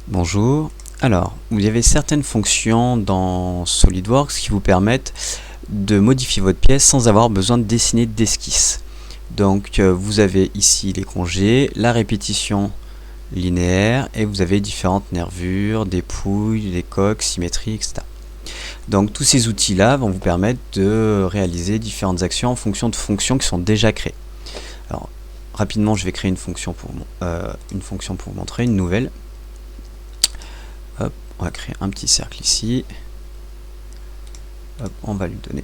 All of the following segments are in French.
Bonjour. Alors, vous avez certaines fonctions dans SolidWorks qui vous permettent de modifier votre pièce sans avoir besoin de dessiner d'esquisse. Donc, vous avez ici les congés, la répétition linéaire et vous avez différentes nervures, dépouilles, des coques, symétrie, etc. Donc, tous ces outils-là vont vous permettre de réaliser différentes actions en fonction de fonctions qui sont déjà créées. Alors, rapidement, je vais créer une fonction pour vous montrer, une nouvelle. Hop, on va créer un petit cercle ici. Hop, on va lui donner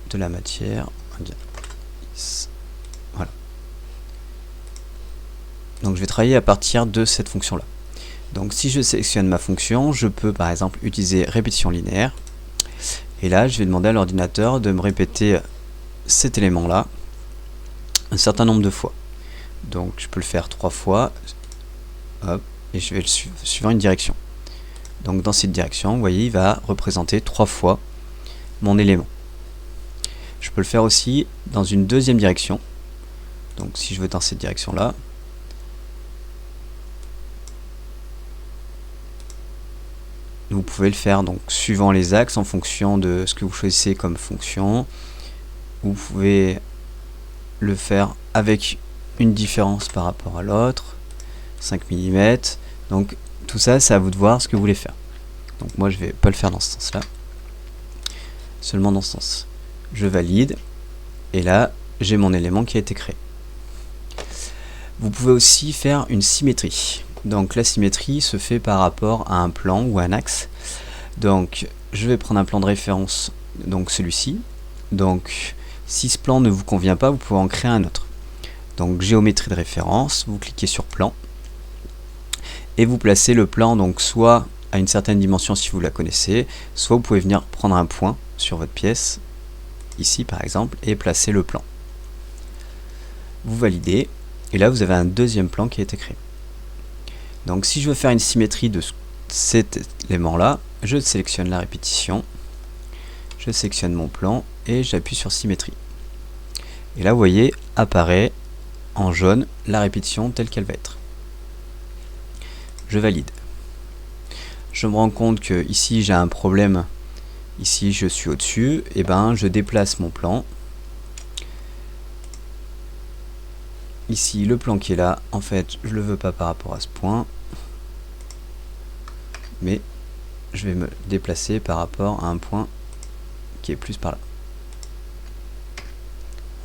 de la matière. On va dire voilà. Donc je vais travailler à partir de cette fonction là. Donc si je sélectionne ma fonction, je peux par exemple utiliser répétition linéaire. Et là, je vais demander à l'ordinateur de me répéter cet élément là un certain nombre de fois. Donc je peux le faire 3 fois. Hop, et je vais le suivant une direction. Donc dans cette direction, vous voyez, il va représenter 3 fois mon élément. Je peux le faire aussi dans une deuxième direction. Donc si je veux dans cette direction là, vous pouvez le faire donc suivant les axes en fonction de ce que vous choisissez comme fonction. Vous pouvez le faire avec une différence par rapport à l'autre, 5 mm. Donc tout ça, c'est à vous de voir ce que vous voulez faire. Donc moi je vais pas le faire dans ce sens là, seulement dans ce sens. Je valide et là j'ai mon élément qui a été créé. Vous pouvez aussi faire une symétrie. Donc la symétrie se fait par rapport à un plan ou à un axe. Donc je vais prendre un plan de référence, donc celui-ci. Donc si ce plan ne vous convient pas, vous pouvez en créer un autre. Donc géométrie de référence, vous cliquez sur plan et vous placez le plan donc soit à une certaine dimension si vous la connaissez, soit vous pouvez venir prendre un point sur votre pièce, ici par exemple, et placer le plan. Vous validez, et là vous avez un deuxième plan qui a été créé. Donc si je veux faire une symétrie de cet élément là, je sélectionne la répétition, je sélectionne mon plan et j'appuie sur symétrie. Et là vous voyez apparaît en jaune la répétition telle qu'elle va être. Je valide. Je me rends compte que ici j'ai un problème, ici je suis au-dessus, et ben je déplace mon plan. Ici le plan qui est là, en fait je le veux pas par rapport à ce point, mais je vais me déplacer par rapport à un point qui est plus par là.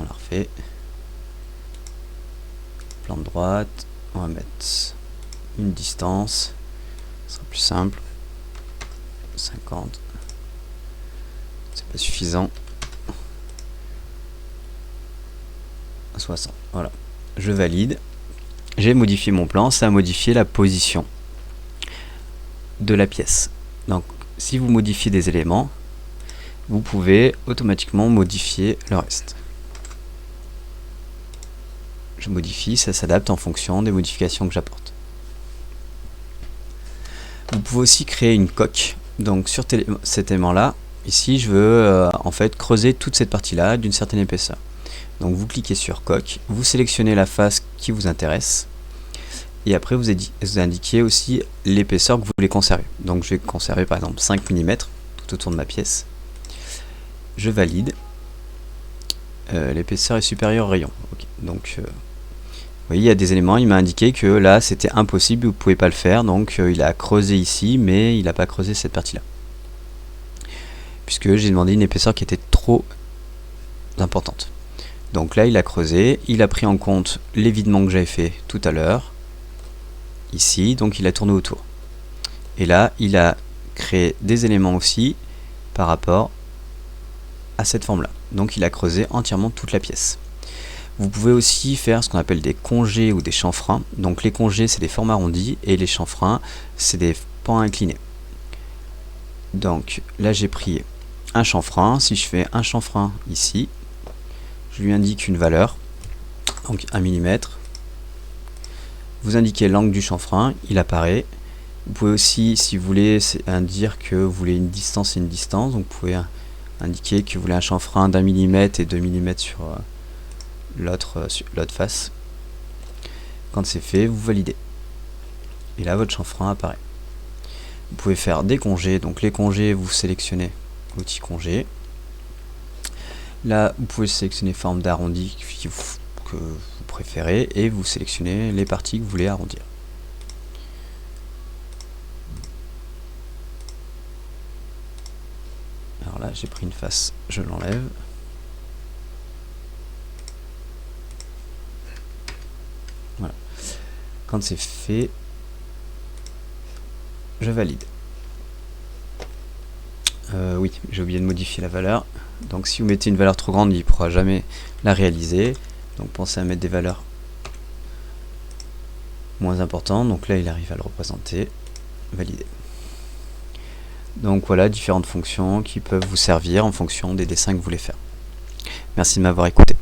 On la refait. Plan de droite, on va mettre une distance, ce sera plus simple. 50, c'est pas suffisant. 60, voilà. Je valide. J'ai modifié mon plan, ça a modifié la position de la pièce. Donc si vous modifiez des éléments, vous pouvez automatiquement modifier le reste. Je modifie, ça s'adapte en fonction des modifications que j'apporte. Vous pouvez aussi créer une coque. Donc sur cet élément là, ici je veux en fait creuser toute cette partie là d'une certaine épaisseur. Donc vous cliquez sur coque, vous sélectionnez la face qui vous intéresse et après vous indiquez aussi l'épaisseur que vous voulez conserver. Donc je vais conserver par exemple 5 mm tout autour de ma pièce. Je valide. L'épaisseur est supérieure au rayon. Okay. Donc vous voyez, il y a des éléments, il m'a indiqué que là c'était impossible, vous ne pouvez pas le faire, donc il a creusé ici, mais il n'a pas creusé cette partie-là. Puisque j'ai demandé une épaisseur qui était trop importante. Donc là il a creusé, il a pris en compte l'évidement que j'avais fait tout à l'heure, ici, donc il a tourné autour. Et là il a créé des éléments aussi par rapport à cette forme-là. Donc il a creusé entièrement toute la pièce. Vous pouvez aussi faire ce qu'on appelle des congés ou des chanfreins. Donc les congés c'est des formes arrondies et les chanfreins c'est des pans inclinés. Donc là j'ai pris un chanfrein. Si je fais un chanfrein ici, je lui indique une valeur, donc 1 mm. Vous indiquez l'angle du chanfrein, il apparaît. Vous pouvez aussi, si vous voulez, dire que vous voulez une distance et une distance. Donc vous pouvez indiquer que vous voulez un chanfrein d'1 mm et 2 mm sur l'autre face. Quand c'est fait, vous validez. Et là, votre chanfrein apparaît. Vous pouvez faire des congés, donc les congés, vous sélectionnez l'outil congé. Là, vous pouvez sélectionner forme d'arrondi que vous préférez et vous sélectionnez les parties que vous voulez arrondir. Alors là, j'ai pris une face, je l'enlève. Voilà. Quand c'est fait, je valide. Oui, j'ai oublié de modifier la valeur. Donc si vous mettez une valeur trop grande, il ne pourra jamais la réaliser. Donc pensez à mettre des valeurs moins importantes. Donc là, il arrive à le représenter. Valider. Donc voilà, différentes fonctions qui peuvent vous servir en fonction des dessins que vous voulez faire. Merci de m'avoir écouté.